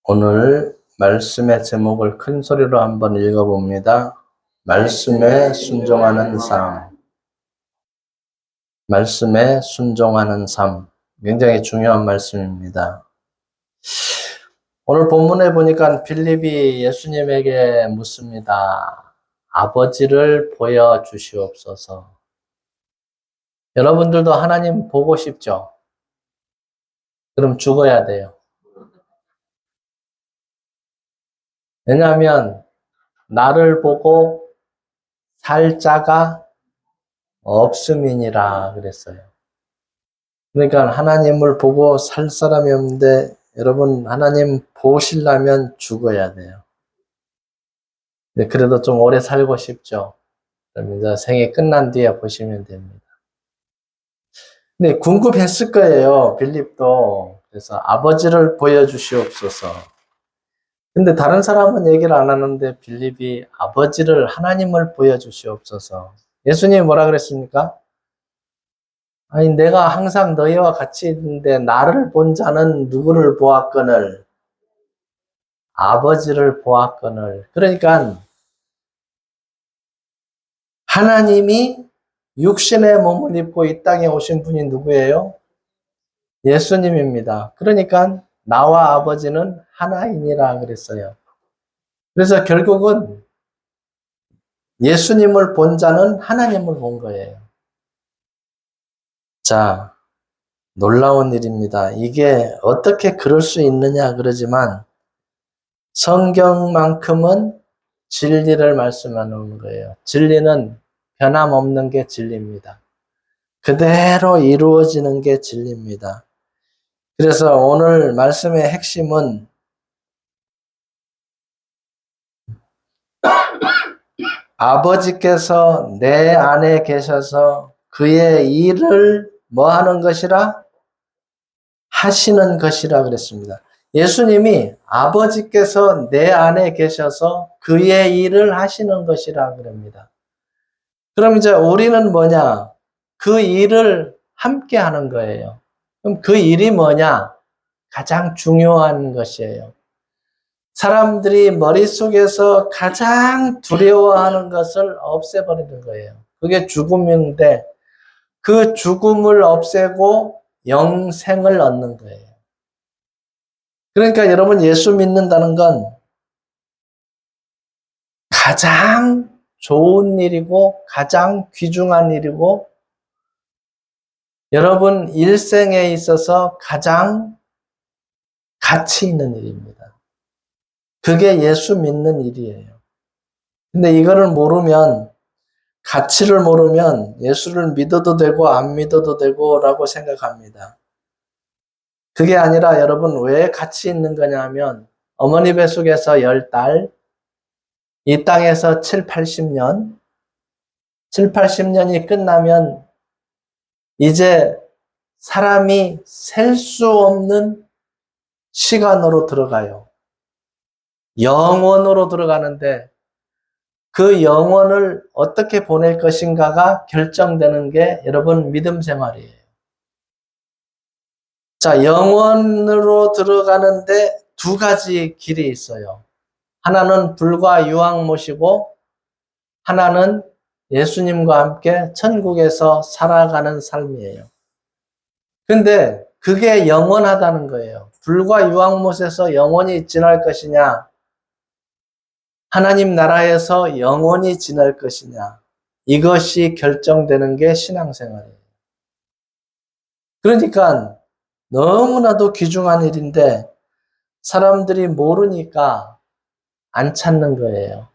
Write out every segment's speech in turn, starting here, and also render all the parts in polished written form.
오늘 말씀의 제목을 큰 소리로 한번 읽어봅니다. 말씀에 순종하는 삶. 말씀에 순종하는 삶. 굉장히 중요한 말씀입니다. 오늘 본문에 보니까 빌립이 예수님에게 묻습니다. 아버지를 보여주시옵소서. 여러분들도 하나님 보고 싶죠? 그럼 죽어야 돼요. 왜냐하면 나를 보고 살 자가 없음이니라 그랬어요. 그러니까 하나님을 보고 살 사람이 없는데 여러분 하나님 보시려면 죽어야 돼요. 그래도 좀 오래 살고 싶죠. 그럼 이제 생이 끝난 뒤에 보시면 됩니다. 근데 궁금했을 거예요. 빌립도. 그래서 아버지를 보여주시옵소서. 근데 다른 사람은 얘기를 안 하는데 빌립이 아버지를 하나님을 보여주시옵소서. 예수님이 뭐라 그랬습니까? 아니 내가 항상 너희와 같이 있는데 나를 본 자는 누구를 보았거늘? 아버지를 보았거늘. 그러니까 하나님이 육신의 몸을 입고 이 땅에 오신 분이 누구예요? 예수님입니다. 그러니까 나와 아버지는 하나이니라 그랬어요. 그래서 결국은 예수님을 본 자는 하나님을 본 거예요. 자, 놀라운 일입니다. 이게 어떻게 그럴 수 있느냐 그러지만 성경만큼은 진리를 말씀하는 거예요. 진리는 변함없는 게 진리입니다. 그대로 이루어지는 게 진리입니다. 그래서 오늘 말씀의 핵심은 아버지께서 내 안에 계셔서 그의 일을 뭐 하는 것이라? 하시는 것이라 그랬습니다. 예수님이 아버지께서 내 안에 계셔서 그의 일을 하시는 것이라 그럽니다. 그럼 이제 우리는 뭐냐? 그 일을 함께 하는 거예요. 그럼 그 일이 뭐냐? 가장 중요한 것이에요. 사람들이 머릿속에서 가장 두려워하는 것을 없애버리는 거예요. 그게 죽음인데 그 죽음을 없애고 영생을 얻는 거예요. 그러니까 여러분 예수 믿는다는 건 가장 좋은 일이고 가장 귀중한 일이고 여러분 일생에 있어서 가장 가치 있는 일입니다. 그게 예수 믿는 일이에요. 근데 이거를 모르면 가치를 모르면 예수를 믿어도 되고 안 믿어도 되고 라고 생각합니다. 그게 아니라 여러분 왜 가치 있는 거냐 하면 어머니 뱃속에서 10달 이 땅에서 7, 80년 80년이 끝나면 이제 사람이 셀 수 없는 시간으로 들어가요. 영원으로 들어가는데 그 영혼을 어떻게 보낼 것인가가 결정되는 게 여러분 믿음 생활이에요. 자, 영혼으로 들어가는데 두 가지 길이 있어요. 하나는 불과 유황 모시고 하나는 예수님과 함께 천국에서 살아가는 삶이에요. 근데 그게 영원하다는 거예요. 불과 유황못에서 영원히 지날 것이냐 하나님 나라에서 영원히 지낼 것이냐 이것이 결정되는 게 신앙생활이에요. 그러니까 너무나도 귀중한 일인데 사람들이 모르니까 안 찾는 거예요.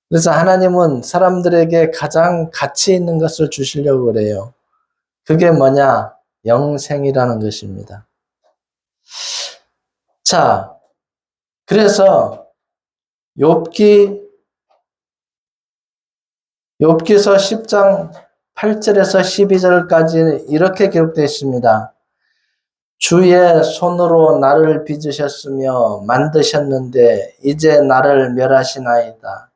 그래서 하나님은 사람들에게 가장 가치 있는 것을 주시려고 그래요. 그게 뭐냐? 영생이라는 것입니다. 자, 그래서 욥기서 10장 8절에서 12절까지 이렇게 기록되어 있습니다. 주의 손으로 나를 빚으셨으며 만드셨는데 이제 나를 멸하시나이다.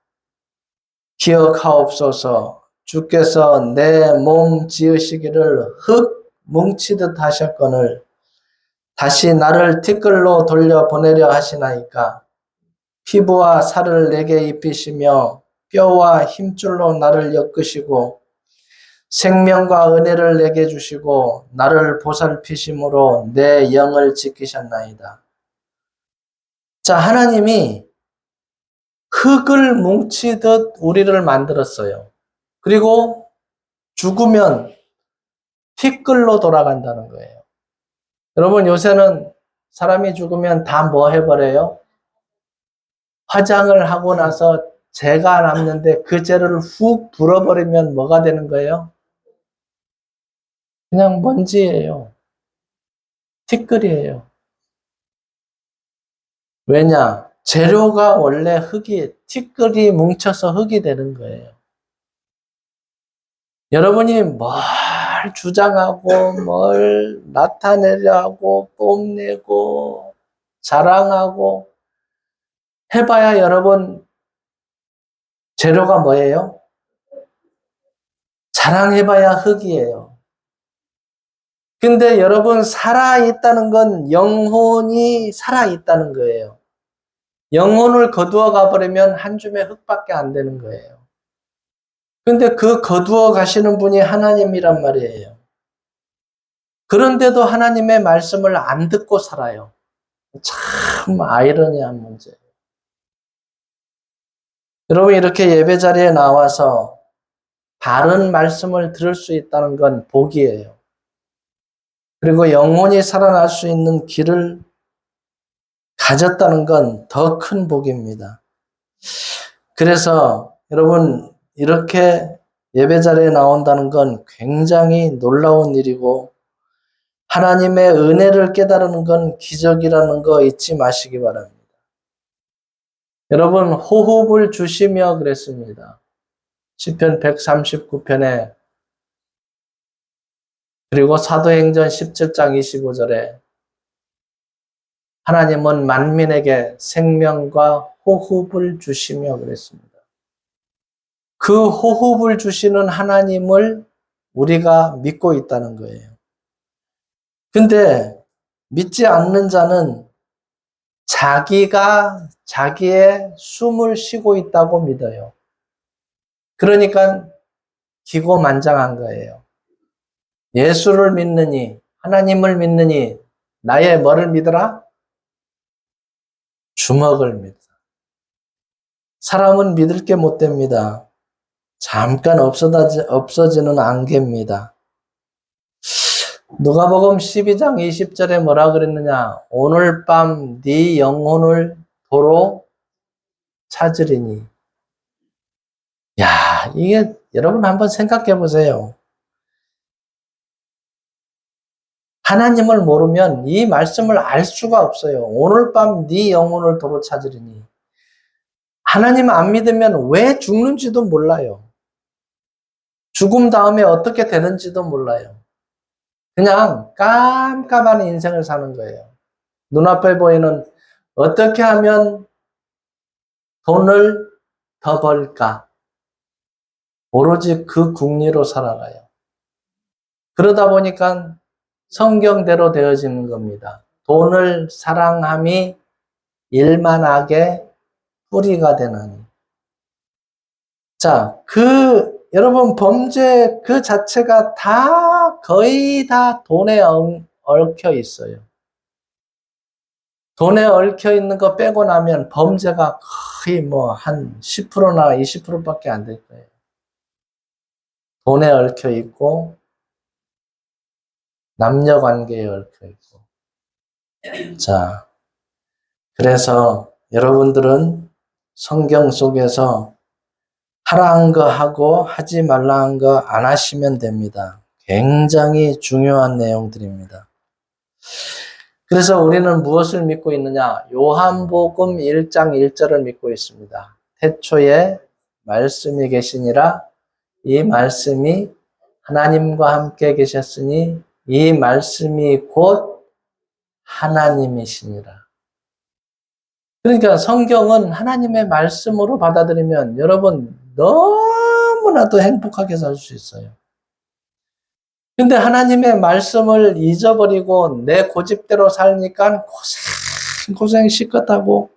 기억하옵소서. 주께서 내 몸 지으시기를 흙 뭉치듯 하셨거늘 다시 나를 티끌로 돌려보내려 하시나이까. 피부와 살을 내게 입히시며 뼈와 힘줄로 나를 엮으시고 생명과 은혜를 내게 주시고 나를 보살피심으로 내 영을 지키셨나이다. 자, 하나님이 흙을 뭉치듯 우리를 만들었어요. 그리고 죽으면 티끌로 돌아간다는 거예요. 여러분, 요새는 사람이 죽으면 다 뭐 해버려요? 화장을 하고 나서 재가 남는데 그 재를 훅 불어버리면 뭐가 되는 거예요? 그냥 먼지예요. 티끌이에요. 왜냐? 재료가 원래 흙이, 티끌이 뭉쳐서 흙이 되는 거예요. 여러분이 뭘 주장하고, 뭘 나타내려 하고, 뽐내고, 자랑하고, 해봐야 여러분, 재료가 뭐예요? 자랑해봐야 흙이에요. 근데 여러분, 살아있다는 건 영혼이 살아있다는 거예요. 영혼을 거두어 가버리면 한 줌의 흙밖에 안 되는 거예요. 근데 그 거두어 가시는 분이 하나님이란 말이에요. 그런데도 하나님의 말씀을 안 듣고 살아요. 참 아이러니한 문제예요. 여러분, 이렇게 예배 자리에 나와서 바른 말씀을 들을 수 있다는 건 복이에요. 그리고 영혼이 살아날 수 있는 길을 가졌다는 건 더 큰 복입니다. 그래서 여러분, 이렇게 예배 자리에 나온다는 건 굉장히 놀라운 일이고 하나님의 은혜를 깨달는 건 기적이라는 거 잊지 마시기 바랍니다. 여러분, 호흡을 주시며 그랬습니다. 시편 139편에 그리고 사도행전 17장 25절에 하나님은 만민에게 생명과 호흡을 주시며 그랬습니다. 그 호흡을 주시는 하나님을 우리가 믿고 있다는 거예요. 근데 믿지 않는 자는 자기가 자기의 숨을 쉬고 있다고 믿어요. 그러니까 기고만장한 거예요. 예수를 믿느니 하나님을 믿느니 나의 뭐를 믿어라? 주먹을 믿어라. 사람은 믿을 게 못 됩니다. 잠깐 없어지는 안개입니다. 누가복음 12장 20절에 뭐라 그랬느냐? 오늘 밤 네 영혼을 도로 찾으리니. 야, 이게 여러분 한번 생각해 보세요. 하나님을 모르면 이 말씀을 알 수가 없어요. 오늘 밤 네 영혼을 도로 찾으리니. 하나님 안 믿으면 왜 죽는지도 몰라요. 죽음 다음에 어떻게 되는지도 몰라요. 그냥 깜깜한 인생을 사는 거예요. 눈앞에 보이는 어떻게 하면 돈을 더 벌까? 오로지 그 궁리로 살아가요. 그러다 보니까 성경대로 되어지는 겁니다. 돈을 사랑함이 일만하게 뿌리가 되나니. 자, 여러분 범죄 그 자체가 거의 다 돈에 얽혀 있어요. 돈에 얽혀 있는 거 빼고 나면 범죄가 거의 한 10%나 20%밖에 안 될 거예요. 돈에 얽혀 있고, 남녀 관계에 얽혀 있고. 자, 그래서 여러분들은 성경 속에서 하라는 거 하고 하지 말라는 거 안 하시면 됩니다. 굉장히 중요한 내용들입니다. 그래서 우리는 무엇을 믿고 있느냐? 요한복음 1장 1절을 믿고 있습니다. 태초에 말씀이 계시니라 이 말씀이 하나님과 함께 계셨으니 이 말씀이 곧 하나님이시니라. 그러니까 성경은 하나님의 말씀으로 받아들이면 여러분 너무나도 행복하게 살 수 있어요. 근데 하나님의 말씀을 잊어버리고 내 고집대로 살니까 고생 시컷하고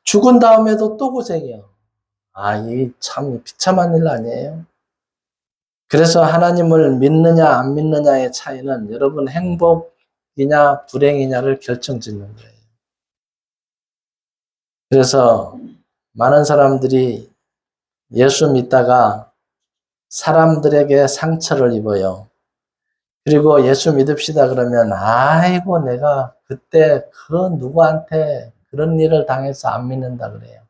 죽은 다음에도 또 고생이요. 아, 이 참 비참한 일 아니에요? 그래서 하나님을 믿느냐 안 믿느냐의 차이는 여러분 행복이냐 불행이냐를 결정짓는 거예요. 그래서 많은 사람들이 예수 믿다가 사람들에게 상처를 입어요. 그리고 예수 믿읍시다 그러면 아이고 내가 그때 그 누구한테 그런 일을 당해서 안 믿는다 그래요.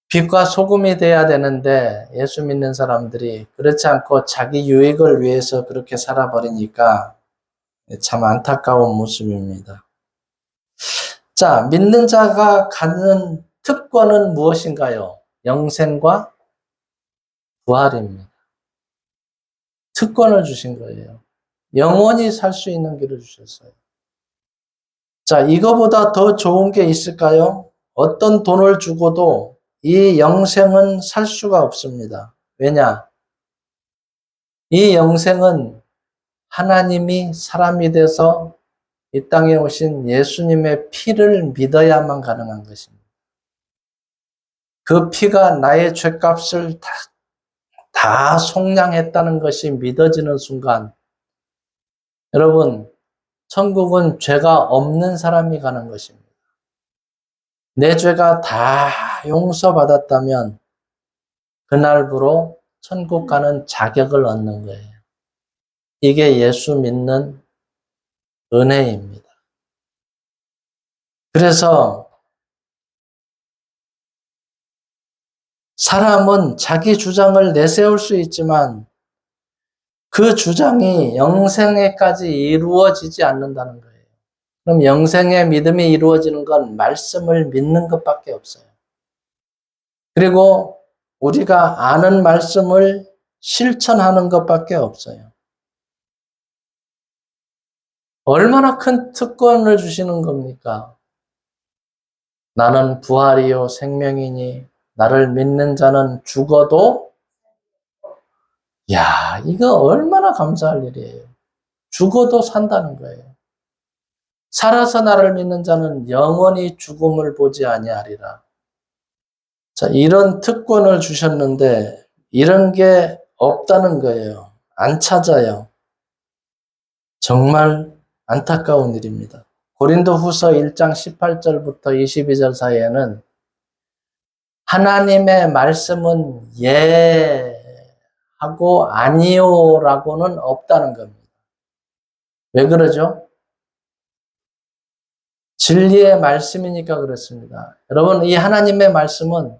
빛과 소금이 돼야 되는데 예수 믿는 사람들이 그렇지 않고 자기 유익을 위해서 그렇게 살아버리니까 참 안타까운 모습입니다. 자, 믿는 자가 갖는 특권은 무엇인가요? 영생과 부활입니다. 특권을 주신 거예요. 영원히 살 수 있는 길을 주셨어요. 자, 이거보다 더 좋은 게 있을까요? 어떤 돈을 주고도 이 영생은 살 수가 없습니다. 왜냐? 이 영생은 하나님이 사람이 돼서 이 땅에 오신 예수님의 피를 믿어야만 가능한 것입니다. 그 피가 나의 죗값을 다 속량했다는 것이 믿어지는 순간, 여러분, 천국은 죄가 없는 사람이 가는 것입니다. 내 죄가 다 용서받았다면 그날부로 천국 가는 자격을 얻는 거예요. 이게 예수 믿는 은혜입니다. 그래서 사람은 자기 주장을 내세울 수 있지만 그 주장이 영생에까지 이루어지지 않는다는 거예요. 그럼 영생의 믿음이 이루어지는 건 말씀을 믿는 것밖에 없어요. 그리고 우리가 아는 말씀을 실천하는 것밖에 없어요. 얼마나 큰 특권을 주시는 겁니까? 나는 부활이요 생명이니 나를 믿는 자는 죽어도 야, 이거 얼마나 감사할 일이에요. 죽어도 산다는 거예요. 살아서 나를 믿는 자는 영원히 죽음을 보지 아니하리라. 자, 이런 특권을 주셨는데 이런 게 없다는 거예요. 안 찾아요. 정말 안타까운 일입니다. 고린도후서 1장 18절부터 22절 사이에는 하나님의 말씀은 예 하고 아니요라고는 없다는 겁니다. 왜 그러죠? 진리의 말씀이니까 그렇습니다. 여러분, 이 하나님의 말씀은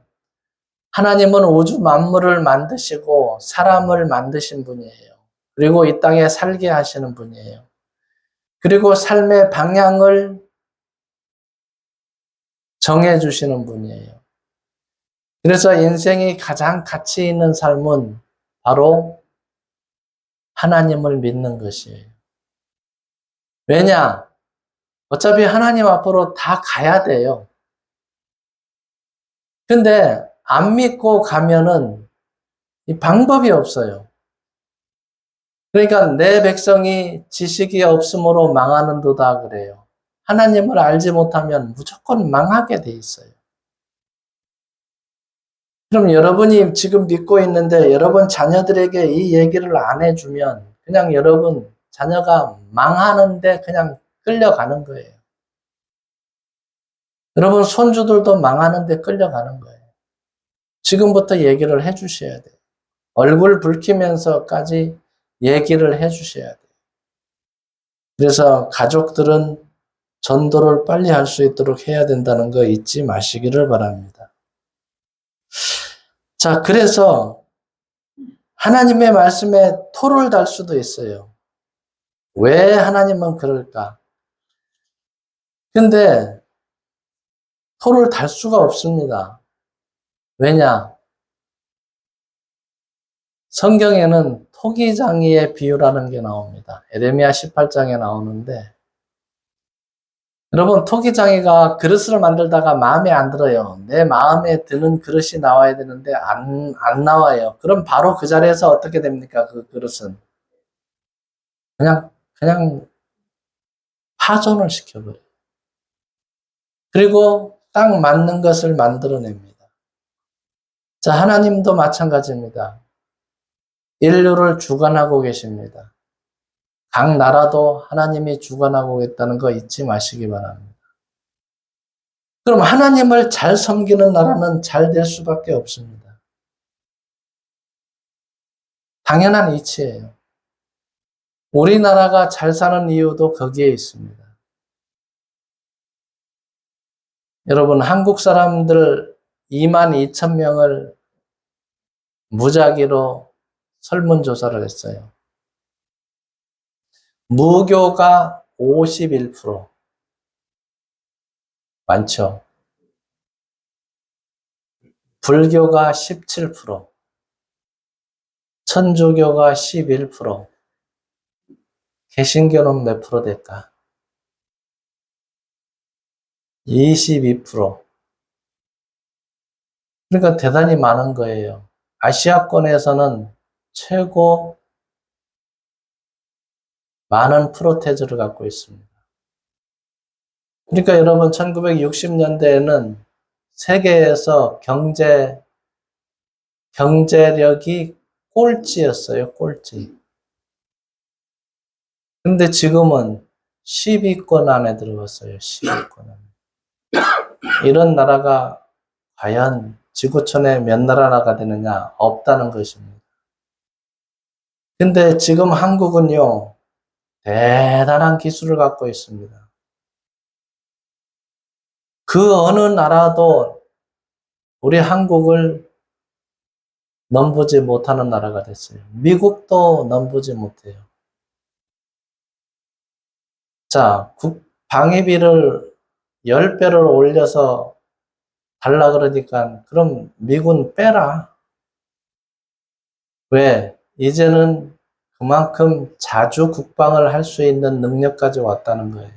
하나님은 우주 만물을 만드시고 사람을 만드신 분이에요. 그리고 이 땅에 살게 하시는 분이에요. 그리고 삶의 방향을 정해주시는 분이에요. 그래서 인생이 가장 가치 있는 삶은 바로 하나님을 믿는 것이에요. 왜냐? 어차피 하나님 앞으로 다 가야 돼요. 근데 안 믿고 가면은 이 방법이 없어요. 그러니까 내 백성이 지식이 없으므로 망하는도다 그래요. 하나님을 알지 못하면 무조건 망하게 돼 있어요. 그럼 여러분이 지금 믿고 있는데 여러분 자녀들에게 이 얘기를 안 해주면 그냥 여러분 자녀가 망하는데 그냥 끌려가는 거예요. 여러분 손주들도 망하는데 끌려가는 거예요. 지금부터 얘기를 해주셔야 돼요. 얼굴 붉히면서까지 얘기를 해주셔야 돼요. 그래서 가족들은 전도를 빨리 할 수 있도록 해야 된다는 거 잊지 마시기를 바랍니다. 자, 그래서 하나님의 말씀에 토를 달 수도 있어요. 왜 하나님은 그럴까? 근데 토를 달 수가 없습니다. 왜냐? 성경에는 토기장이의 비유라는 게 나옵니다. 에레미야 18장에 나오는데 여러분, 토기장이가 그릇을 만들다가 마음에 안 들어요. 내 마음에 드는 그릇이 나와야 되는데 안 나와요. 그럼 바로 그 자리에서 어떻게 됩니까? 그 그릇은 그냥 파손을 시켜버려요. 그리고 딱 맞는 것을 만들어냅니다. 자, 하나님도 마찬가지입니다. 인류를 주관하고 계십니다. 각 나라도 하나님이 주관하고 있다는 거 잊지 마시기 바랍니다. 그럼 하나님을 잘 섬기는 나라는 잘 될 수밖에 없습니다. 당연한 이치예요. 우리나라가 잘 사는 이유도 거기에 있습니다. 여러분, 한국 사람들 22,000명을 무작위로 설문조사를 했어요. 무교가 51%. 많죠. 불교가 17%. 천주교가 11%. 개신교는 몇 프로 될까? 22%. 그러니까 대단히 많은 거예요. 아시아권에서는 최고 많은 프로테즈를 갖고 있습니다. 그러니까 여러분 1960년대에는 세계에서 경제력이 꼴찌였어요. 꼴찌. 근데 지금은 10위권 안에 들어갔어요. 10위권 안에. 이런 나라가 과연 지구촌에 몇 나라가 되느냐? 없다는 것입니다. 근데 지금 한국은요, 대단한 기술을 갖고 있습니다. 그 어느 나라도 우리 한국을 넘보지 못하는 나라가 됐어요. 미국도 넘보지 못해요. 자, 방위비를 10배를 올려서 달라 그러니까 그럼 미군 빼라. 왜? 이제는 그만큼 자주 국방을 할 수 있는 능력까지 왔다는 거예요.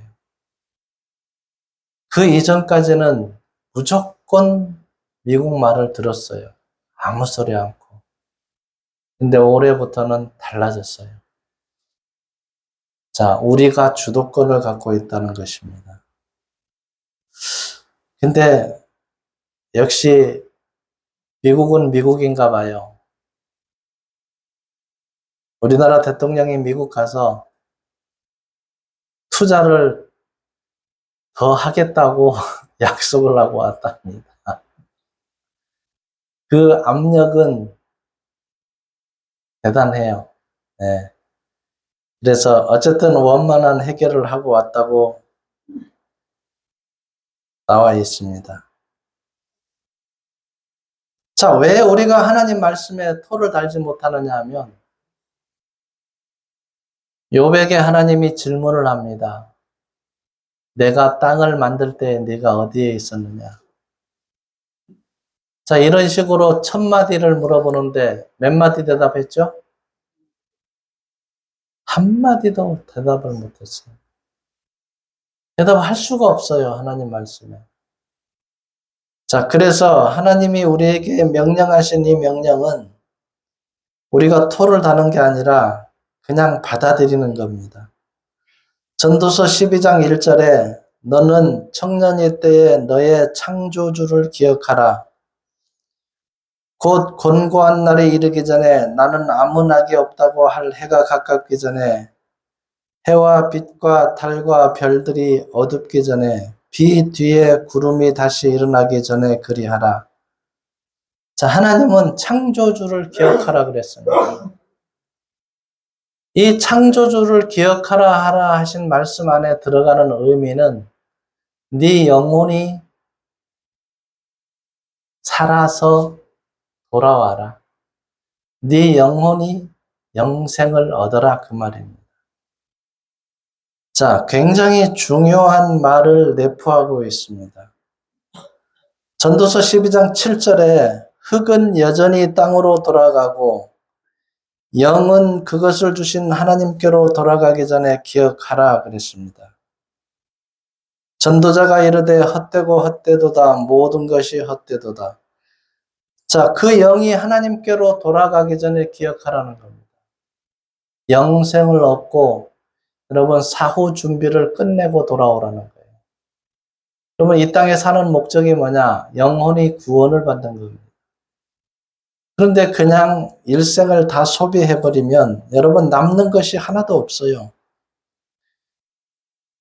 그 이전까지는 무조건 미국 말을 들었어요. 아무 소리 않고. 근데 올해부터는 달라졌어요. 자, 우리가 주도권을 갖고 있다는 것입니다. 근데 역시 미국은 미국인가 봐요. 우리나라 대통령이 미국 가서 투자를 더 하겠다고 약속을 하고 왔답니다. 그 압력은 대단해요. 네. 그래서 어쨌든 원만한 해결을 하고 왔다고 나와 있습니다. 자, 왜 우리가 하나님 말씀에 토를 달지 못하느냐 하면 욥에게 하나님이 질문을 합니다. 내가 땅을 만들 때 네가 어디에 있었느냐? 자, 이런 식으로 1000마디를 물어보는데 몇 마디 대답했죠? 한마디도 대답을 못했어요. 대답할 수가 없어요. 하나님 말씀에. 자, 그래서 하나님이 우리에게 명령하신 이 명령은 우리가 토를 다는 게 아니라 그냥 받아들이는 겁니다. 전도서 12장 1절에 너는 청년일 때에 너의 창조주를 기억하라. 곧 곤고한 날이 이르기 전에 나는 아무 낙이 없다고 할 해가 가깝기 전에 해와 빛과 달과 별들이 어둡기 전에 비 뒤에 구름이 다시 일어나기 전에 그리하라. 자, 하나님은 창조주를 기억하라 그랬습니다. 이 창조주를 기억하라 하라 하신 말씀 안에 들어가는 의미는 네 영혼이 살아서 돌아와라. 네 영혼이 영생을 얻어라 그 말입니다. 자, 굉장히 중요한 말을 내포하고 있습니다. 전도서 12장 7절에 흙은 여전히 땅으로 돌아가고 영은 그것을 주신 하나님께로 돌아가기 전에 기억하라 그랬습니다. 전도자가 이르되 헛되고 헛되도다. 모든 것이 헛되도다. 자, 그 영이 하나님께로 돌아가기 전에 기억하라는 겁니다. 영생을 얻고 여러분 사후 준비를 끝내고 돌아오라는 거예요. 그러면 이 땅에 사는 목적이 뭐냐? 영혼이 구원을 받는 겁니다. 그런데 그냥 일생을 다 소비해버리면 여러분 남는 것이 하나도 없어요.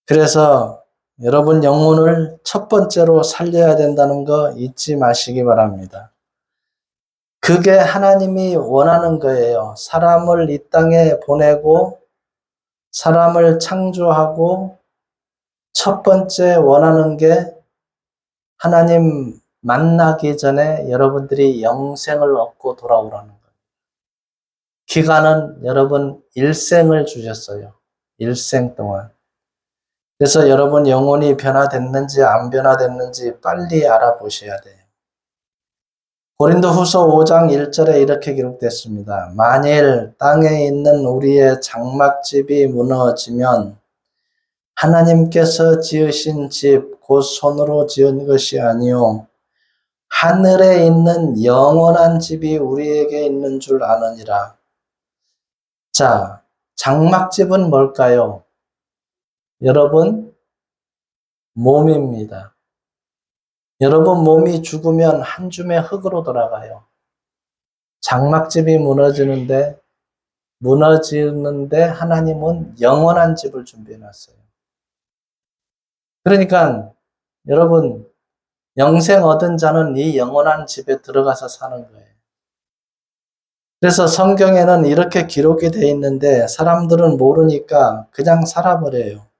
그래서 여러분 영혼을 첫 번째로 살려야 된다는 거 잊지 마시기 바랍니다. 그게 하나님이 원하는 거예요. 사람을 이 땅에 보내고 사람을 창조하고 첫 번째 원하는 게 하나님 만나기 전에 여러분들이 영생을 얻고 돌아오라는 거예요. 기간은 여러분 일생을 주셨어요. 일생 동안. 그래서 여러분 영혼이 변화됐는지 안 변화됐는지 빨리 알아보셔야 돼요. 고린도후서 5장 1절에 이렇게 기록됐습니다. 만일 땅에 있는 우리의 장막집이 무너지면 하나님께서 지으신 집, 곧 손으로 지은 것이 아니요 하늘에 있는 영원한 집이 우리에게 있는 줄 아느니라. 자, 장막집은 뭘까요? 여러분, 몸입니다. 여러분 몸이 죽으면 한 줌의 흙으로 돌아가요. 장막집이 무너지는데 하나님은 영원한 집을 준비해 놨어요. 그러니까 여러분 영생 얻은 자는 이 영원한 집에 들어가서 사는 거예요. 그래서 성경에는 이렇게 기록이 되어 있는데 사람들은 모르니까 그냥 살아버려요.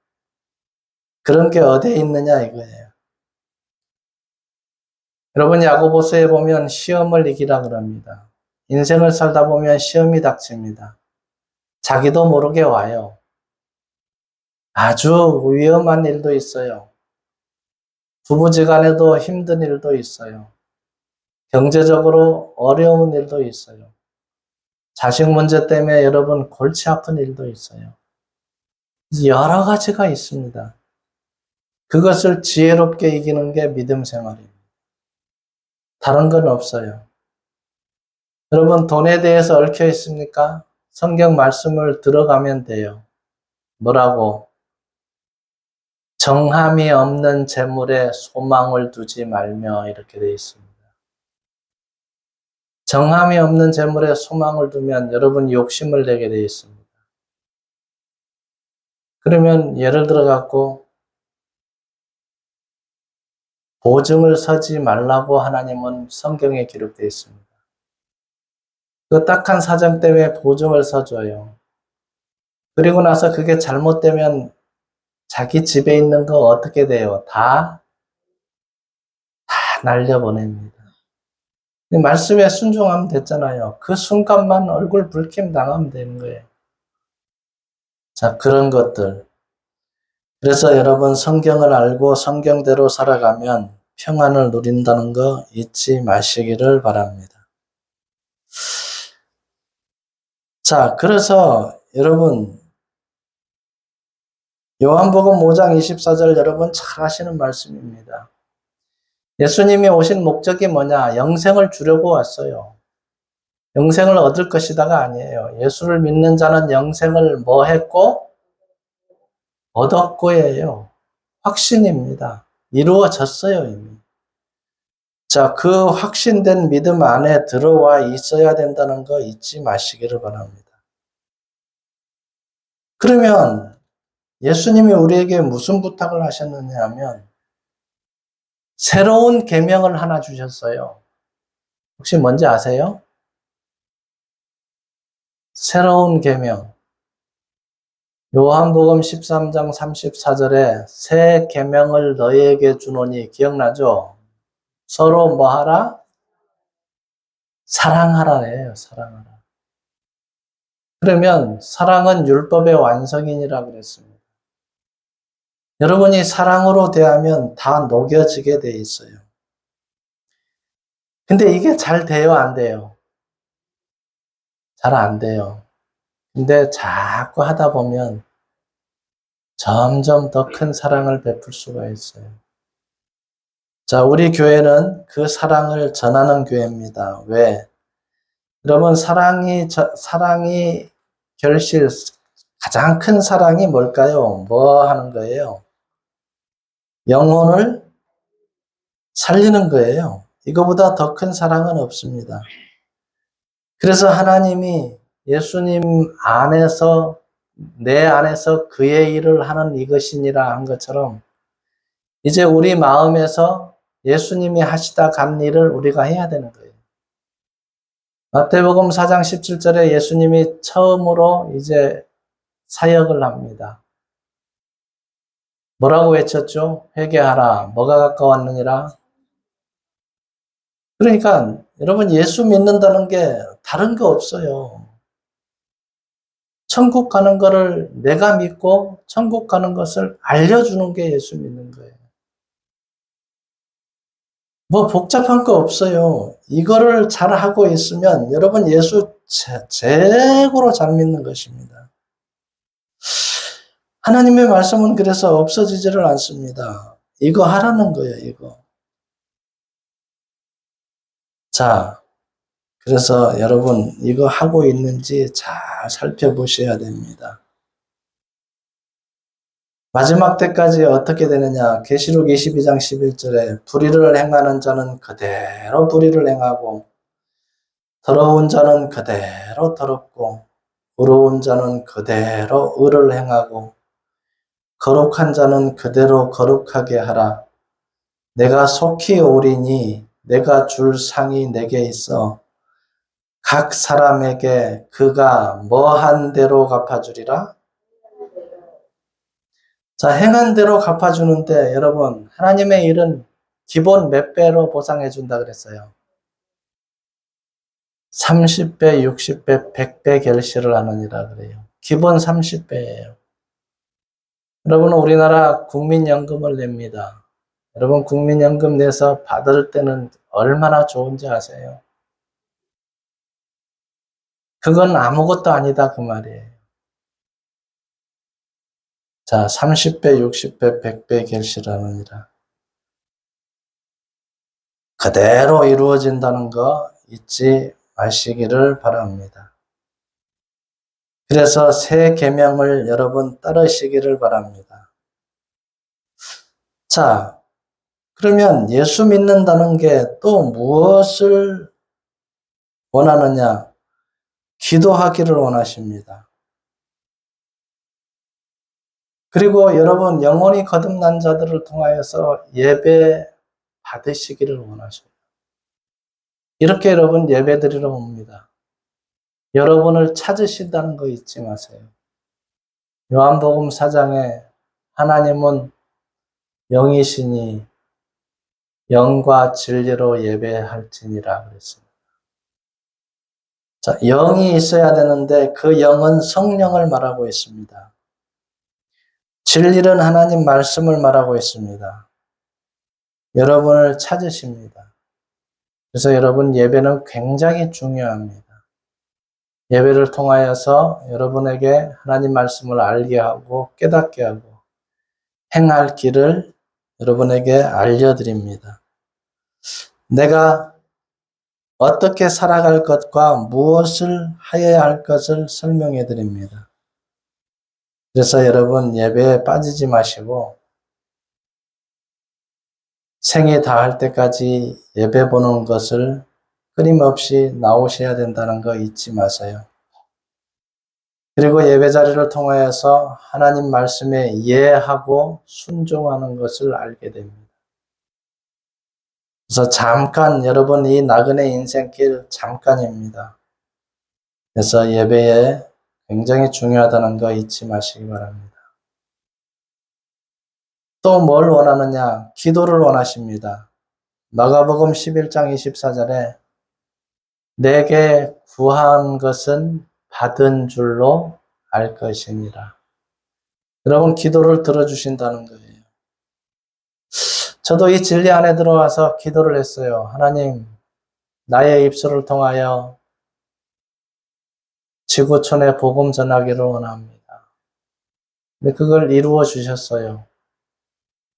그런 게 어디에 있느냐 이거예요. 여러분 야고보서에 보면 시험을 이기라 그럽니다. 인생을 살다 보면 시험이 닥칩니다. 자기도 모르게 와요. 아주 위험한 일도 있어요. 부부지간에도 힘든 일도 있어요. 경제적으로 어려운 일도 있어요. 자식 문제 때문에 여러분 골치 아픈 일도 있어요. 여러 가지가 있습니다. 그것을 지혜롭게 이기는 게 믿음 생활입니다. 다른 건 없어요. 여러분 돈에 대해서 얽혀 있습니까? 성경 말씀을 들어가면 돼요. 뭐라고? 정함이 없는 재물에 소망을 두지 말며 이렇게 되어 있습니다. 정함이 없는 재물에 소망을 두면 여러분 욕심을 내게 되어 있습니다. 그러면 예를 들어 갖고 보증을 서지 말라고 하나님은 성경에 기록되어 있습니다. 그 딱한 사정 때문에 보증을 서줘요. 그리고 나서 그게 잘못되면 자기 집에 있는 거 어떻게 돼요? 다 날려보냅니다. 말씀에 순종하면 됐잖아요. 그 순간만 얼굴 붉힘 당하면 되는 거예요. 자, 그런 것들. 그래서 여러분 성경을 알고 성경대로 살아가면 평안을 누린다는 거 잊지 마시기를 바랍니다. 자, 그래서 여러분 요한복음 5장 24절 여러분 잘 아시는 말씀입니다. 예수님이 오신 목적이 뭐냐? 영생을 주려고 왔어요. 영생을 얻을 것이다가 아니에요. 예수를 믿는 자는 영생을 뭐 했고? 얻었고예요. 확신입니다. 이루어졌어요, 이미. 자, 그 확신된 믿음 안에 들어와 있어야 된다는 거 잊지 마시기를 바랍니다. 그러면 예수님이 우리에게 무슨 부탁을 하셨느냐 하면 새로운 계명을 하나 주셨어요. 혹시 뭔지 아세요? 새로운 계명. 요한복음 13장 34절에 새 계명을 너희에게 주노니 기억나죠? 서로 뭐 하라? 사랑하라예요. 사랑하라. 그러면 사랑은 율법의 완성이니라 그랬습니다. 여러분이 사랑으로 대하면 다 녹여지게 돼 있어요. 근데 이게 잘 돼요, 안 돼요? 잘 안 돼요. 근데 자꾸 하다 보면 점점 더 큰 사랑을 베풀 수가 있어요. 자, 우리 교회는 그 사랑을 전하는 교회입니다. 왜? 여러분, 사랑이 결실, 가장 큰 사랑이 뭘까요? 뭐 하는 거예요? 영혼을 살리는 거예요. 이거보다 더 큰 사랑은 없습니다. 그래서 하나님이 예수님 안에서, 내 안에서 그의 일을 하는 이것이니라 한 것처럼 이제 우리 마음에서 예수님이 하시다 간 일을 우리가 해야 되는 거예요. 마태복음 4장 17절에 예수님이 처음으로 이제 사역을 합니다. 뭐라고 외쳤죠? 회개하라. 뭐가 가까웠느니라? 그러니까 여러분, 예수 믿는다는 게 다른 거 없어요. 천국 가는 거를 내가 믿고 천국 가는 것을 알려주는 게 예수 믿는 거예요. 뭐 복잡한 거 없어요. 이거를 잘 하고 있으면 여러분 예수 최고로 잘 믿는 것입니다. 하나님의 말씀은 그래서 없어지지를 않습니다. 이거 하라는 거예요, 이거. 자, 그래서 여러분 이거 하고 있는지 잘 살펴보셔야 됩니다. 마지막 때까지 어떻게 되느냐? 계시록 22장 11절에 불의를 행하는 자는 그대로 불의를 행하고 더러운 자는 그대로 더럽고 의로운 자는 그대로 의를 행하고 거룩한 자는 그대로 거룩하게 하라. 내가 속히 오리니 내가 줄 상이 내게 있어 각 사람에게 그가 뭐한 대로 갚아주리라. 자, 행한 대로 갚아주는데 여러분, 하나님의 일은 기본 몇 배로 보상해 준다 그랬어요. 30배, 60배, 100배 결실을 하느니라 그래요. 기본 30배예요. 여러분, 우리나라 국민연금을 냅니다. 여러분, 국민연금 내서 받을 때는 얼마나 좋은지 아세요? 그건 아무것도 아니다 그 말이에요. 자, 30배, 60배, 100배 결실하느니라. 그대로 이루어진다는 거 잊지 마시기를 바랍니다. 그래서 새 계명을 여러분 따르시기를 바랍니다. 자, 그러면 예수 믿는다는 게 또 무엇을 원하느냐? 기도하기를 원하십니다. 그리고 여러분 영혼이 거듭난 자들을 통하여서 예배 받으시기를 원하십니다. 이렇게 여러분 예배 드리러 옵니다. 여러분을 찾으신다는 거 잊지 마세요. 요한복음 4장에 하나님은 영이시니 영과 진리로 예배할지니라 그랬습니다. 자, 영이 있어야 되는데 그 영은 성령을 말하고 있습니다. 진리는 하나님 말씀을 말하고 있습니다. 여러분을 찾으십니다. 그래서 여러분 예배는 굉장히 중요합니다. 예배를 통하여서 여러분에게 하나님 말씀을 알게 하고 깨닫게 하고 행할 길을 여러분에게 알려드립니다. 내가 어떻게 살아갈 것과 무엇을 하여야 할 것을 설명해 드립니다. 그래서 여러분 예배에 빠지지 마시고 생이 다할 때까지 예배 보는 것을 끊임없이 나오셔야 된다는 거 잊지 마세요. 그리고 예배 자리를 통하여서 하나님 말씀에 이해하고 순종하는 것을 알게 됩니다. 그래서 잠깐 여러분 이 나그네 인생길 잠깐입니다. 그래서 예배에 굉장히 중요하다는 거 잊지 마시기 바랍니다. 또 뭘 원하느냐? 기도를 원하십니다. 마가복음 11장 24절에 내게 구한 것은 받은 줄로 알 것이니라. 여러분 기도를 들어주신다는 거예요. 저도 이 진리 안에 들어와서 기도를 했어요. 하나님, 나의 입술을 통하여 지구촌에 복음 전하기를 원합니다. 근데 그걸 이루어 주셨어요.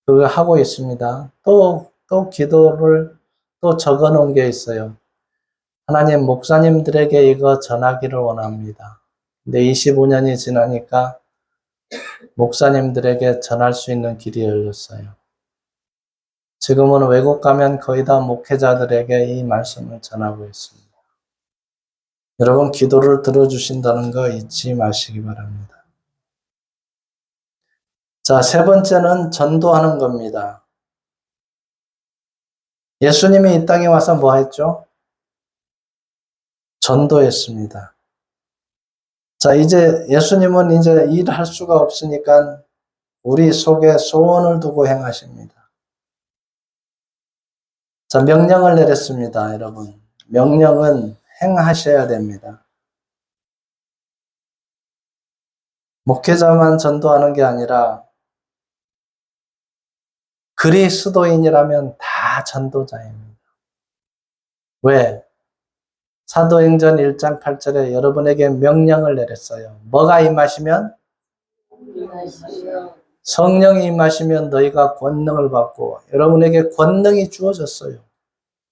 그걸 하고 있습니다. 또 기도를 또 적어 놓은 게 있어요. 하나님, 목사님들에게 이거 전하기를 원합니다. 근데 25년이 지나니까 목사님들에게 전할 수 있는 길이 열렸어요. 지금은 외국 가면 거의 다 목회자들에게 이 말씀을 전하고 있습니다. 여러분, 기도를 들어주신다는 거 잊지 마시기 바랍니다. 자, 세 번째는 전도하는 겁니다. 예수님이 이 땅에 와서 뭐 했죠? 전도했습니다. 자, 이제 예수님은 이제 일할 수가 없으니까 우리 속에 소원을 두고 행하십니다. 자, 명령을 내렸습니다, 여러분. 명령은 행하셔야 됩니다. 목회자만 전도하는 게 아니라 그리스도인이라면 다 전도자입니다. 왜? 사도행전 1장 8절에 여러분에게 명령을 내렸어요. 뭐가 임하시면? 성령이 임하시면 너희가 권능을 받고, 여러분에게 권능이 주어졌어요.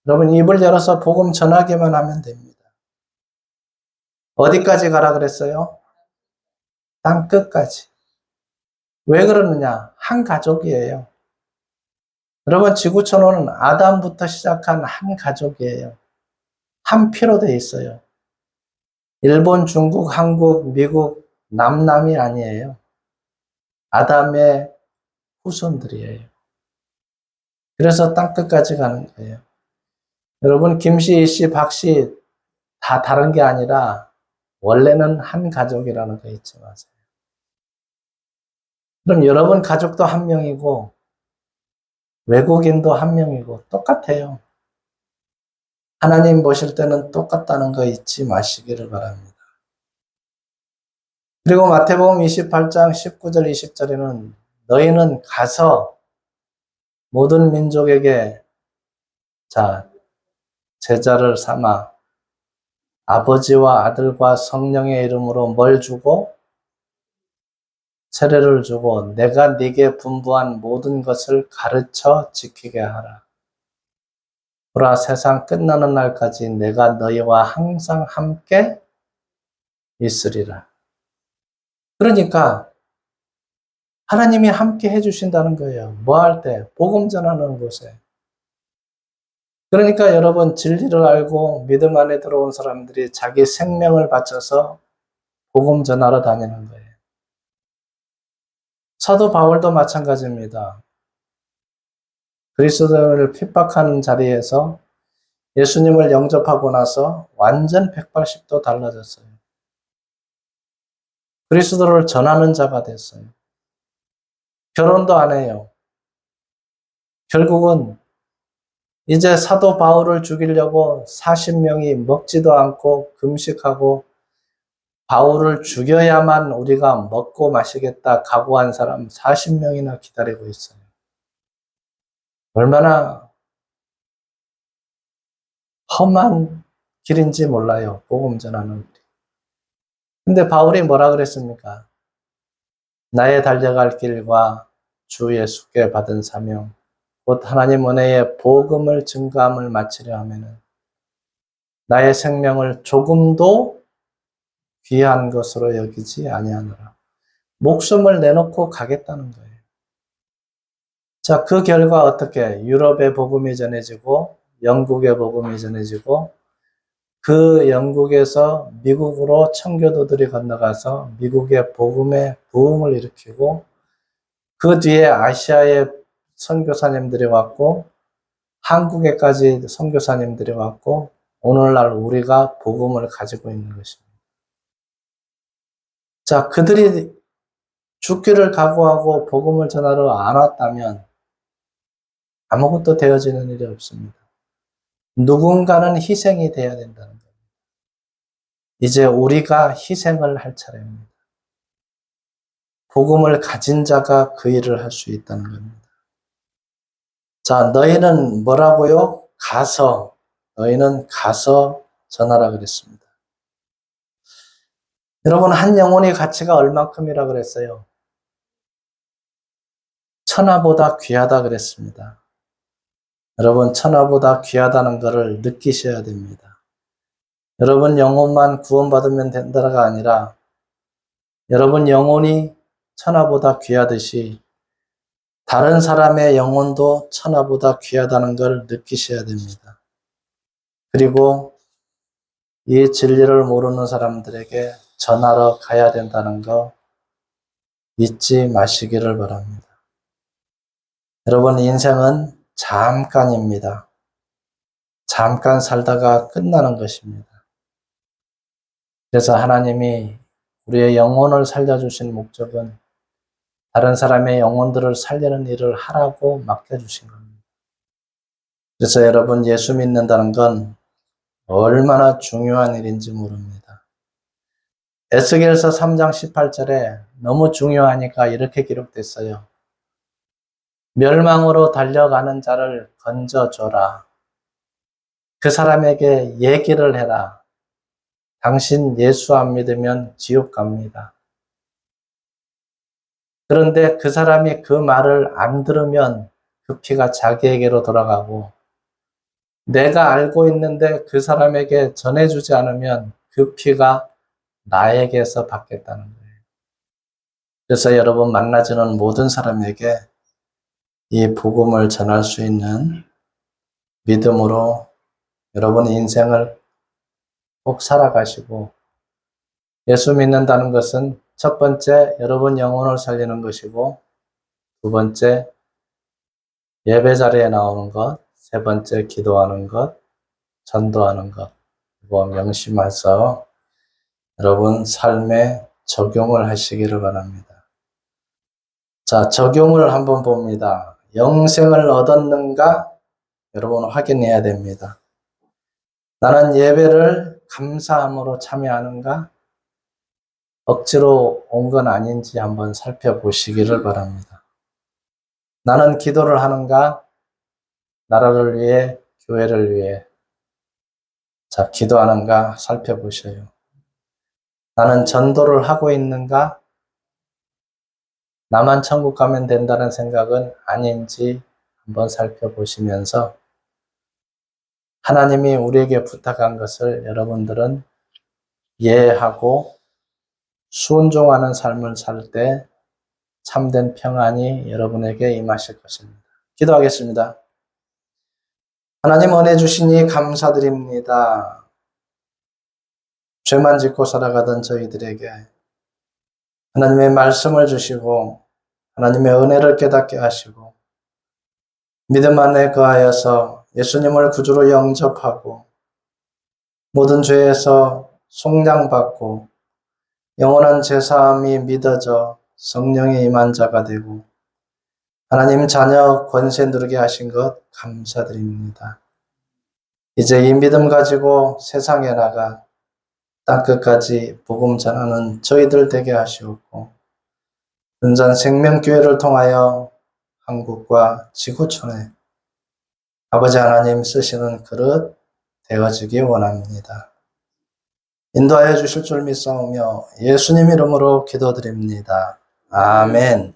여러분, 입을 열어서 복음 전하기만 하면 됩니다. 어디까지 가라 그랬어요? 땅 끝까지. 왜 그러느냐? 한 가족이에요. 여러분, 지구촌은 아담부터 시작한 한 가족이에요. 한 피로 돼 있어요. 일본, 중국, 한국, 미국, 남남이 아니에요. 아담의 후손들이에요. 그래서 땅끝까지 가는 거예요. 여러분, 김씨, 이씨, 박씨 다 다른 게 아니라 원래는 한 가족이라는 거 잊지 마세요. 그럼 여러분 가족도 한 명이고 외국인도 한 명이고 똑같아요. 하나님 보실 때는 똑같다는 거 잊지 마시기를 바랍니다. 그리고 마태복음 28장 19절 20절에는 너희는 가서 모든 민족에게 제자를 삼아 아버지와 아들과 성령의 이름으로 뭘 주고? 세례를 주고 내가 네게 분부한 모든 것을 가르쳐 지키게 하라. 보라, 세상 끝나는 날까지 내가 너희와 항상 함께 있으리라. 그러니까 하나님이 함께 해주신다는 거예요. 뭐 할 때? 복음 전하는 곳에. 그러니까 여러분, 진리를 알고 믿음 안에 들어온 사람들이 자기 생명을 바쳐서 복음 전하러 다니는 거예요. 사도 바울도 마찬가지입니다. 그리스도를 핍박하는 자리에서 예수님을 영접하고 나서 완전 180도 달라졌어요. 그리스도를 전하는 자가 됐어요. 결혼도 안 해요. 결국은 이제 사도 바울을 죽이려고 40명이 먹지도 않고 금식하고 바울을 죽여야만 우리가 먹고 마시겠다 각오한 사람 40명이나 기다리고 있어요. 얼마나 험한 길인지 몰라요. 복음 전하는 길이. 근데 바울이 뭐라 그랬습니까? 나의 달려갈 길과 주 예수께 받은 사명, 곧 하나님 은혜의 복음을 증거함을 마치려 하면은 나의 생명을 조금도 귀한 것으로 여기지 아니하노라. 목숨을 내놓고 가겠다는 거예요. 자, 그 결과 어떻게? 유럽의 복음이 전해지고 영국의 복음이 전해지고 그 영국에서 미국으로 청교도들이 건너가서 미국의 복음의 부흥을 일으키고 그 뒤에 아시아의 선교사님들이 왔고 한국에까지 선교사님들이 왔고 오늘날 우리가 복음을 가지고 있는 것입니다. 자, 그들이 죽기를 각오하고 복음을 전하러 안 왔다면 아무것도 되어지는 일이 없습니다. 누군가는 희생이 돼야 된다는 겁니다. 이제 우리가 희생을 할 차례입니다. 복음을 가진 자가 그 일을 할 수 있다는 겁니다. 자, 너희는 뭐라고요? 너희는 가서 전하라 그랬습니다. 여러분, 한 영혼의 가치가 얼만큼이라 그랬어요? 천하보다 귀하다 그랬습니다. 여러분, 천하보다 귀하다는 것을 느끼셔야 됩니다. 여러분 영혼만 구원받으면 된다가 아니라 여러분 영혼이 천하보다 귀하듯이 다른 사람의 영혼도 천하보다 귀하다는 걸 느끼셔야 됩니다. 그리고 이 진리를 모르는 사람들에게 전하러 가야 된다는 거 잊지 마시기를 바랍니다. 여러분, 인생은 잠깐입니다. 잠깐 살다가 끝나는 것입니다. 그래서 하나님이 우리의 영혼을 살려주신 목적은 다른 사람의 영혼들을 살리는 일을 하라고 맡겨주신 겁니다. 그래서 여러분, 예수 믿는다는 건 얼마나 중요한 일인지 모릅니다. 에스겔서 3장 18절에 너무 중요하니까 이렇게 기록됐어요. 멸망으로 달려가는 자를 건져줘라. 그 사람에게 얘기를 해라. 당신 예수 안 믿으면 지옥 갑니다. 그런데 그 사람이 그 말을 안 들으면 그 피가 자기에게로 돌아가고 내가 알고 있는데 그 사람에게 전해주지 않으면 그 피가 나에게서 받겠다는 거예요. 그래서 여러분 만나지는 모든 사람에게 이 복음을 전할 수 있는 믿음으로 여러분 인생을 꼭 살아가시고 예수 믿는다는 것은 첫 번째 여러분 영혼을 살리는 것이고 두 번째 예배 자리에 나오는 것, 세 번째 기도하는 것, 전도하는 것 이거 명심해서 여러분 삶에 적용을 하시기를 바랍니다. 자, 적용을 한번 봅니다. 영생을 얻었는가? 여러분 확인해야 됩니다. 나는 예배를 감사함으로 참여하는가? 억지로 온 건 아닌지 한번 살펴보시기를 바랍니다. 나는 기도를 하는가? 나라를 위해, 교회를 위해. 자, 기도하는가? 살펴보셔요. 나는 전도를 하고 있는가? 나만 천국 가면 된다는 생각은 아닌지 한번 살펴보시면서 하나님이 우리에게 부탁한 것을 여러분들은 이해하고 순종하는 삶을 살 때 참된 평안이 여러분에게 임하실 것입니다. 기도하겠습니다. 하나님 은혜 주시니 감사드립니다. 죄만 짓고 살아가던 저희들에게 하나님의 말씀을 주시고 하나님의 은혜를 깨닫게 하시고 믿음 안에 거하여서 예수님을 구주로 영접하고 모든 죄에서 속량받고 영원한 제사함이 믿어져 성령의 임한 자가 되고 하나님 자녀 권세 누리게 하신 것 감사드립니다. 이제 이 믿음 가지고 세상에 나가 땅끝까지 복음 전하는 저희들 되게 하시옵고 은산 생명교회를 통하여 한국과 지구촌에 아버지 하나님 쓰시는 그릇 되어지기 원합니다. 인도하여 주실 줄 믿사오며 예수님 이름으로 기도드립니다. 아멘.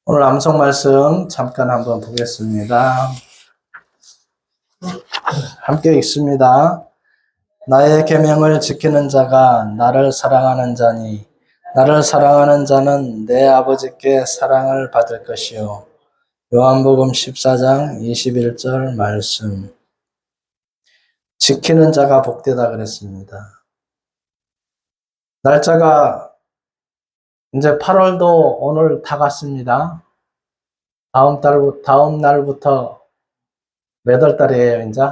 오늘 암송 말씀 잠깐 한번 보겠습니다. 함께 읽습니다. 나의 계명을 지키는 자가 나를 사랑하는 자니 나를 사랑하는 자는 내 아버지께 사랑을 받을 것이요. 요한복음 14장 21절 말씀. 지키는 자가 복되다 그랬습니다. 날짜가 이제 8월도 오늘 다 갔습니다. 다음 날부터 몇 월 달이에요, 이제?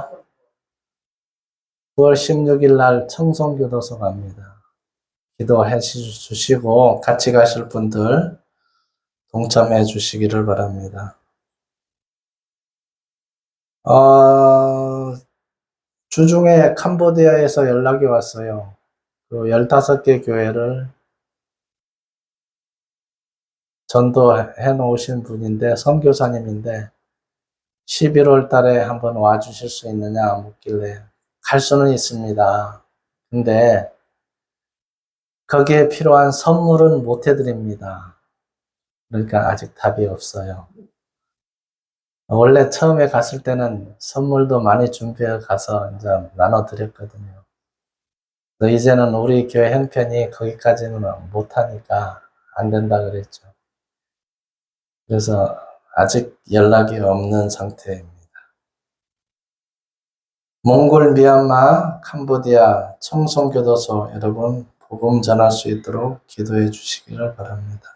9월 16일 날 청송교도소 갑니다. 기도해 주시고 같이 가실 분들 동참해 주시기를 바랍니다. 주중에 캄보디아에서 연락이 왔어요. 그 15개 교회를 전도해 놓으신 분인데, 선교사님인데, 11월 달에 한번 와 주실 수 있느냐 묻길래, 갈 수는 있습니다. 근데, 거기에 필요한 선물은 못 해드립니다. 그러니까 아직 답이 없어요. 원래 처음에 갔을 때는 선물도 많이 준비해 가서 이제 나눠드렸거든요. 이제는 우리 교회 형편이 거기까지는 못하니까 안 된다 그랬죠. 그래서 아직 연락이 없는 상태입니다. 몽골, 미얀마, 캄보디아 청송교도소 여러분 복음 전할 수 있도록 기도해 주시기를 바랍니다.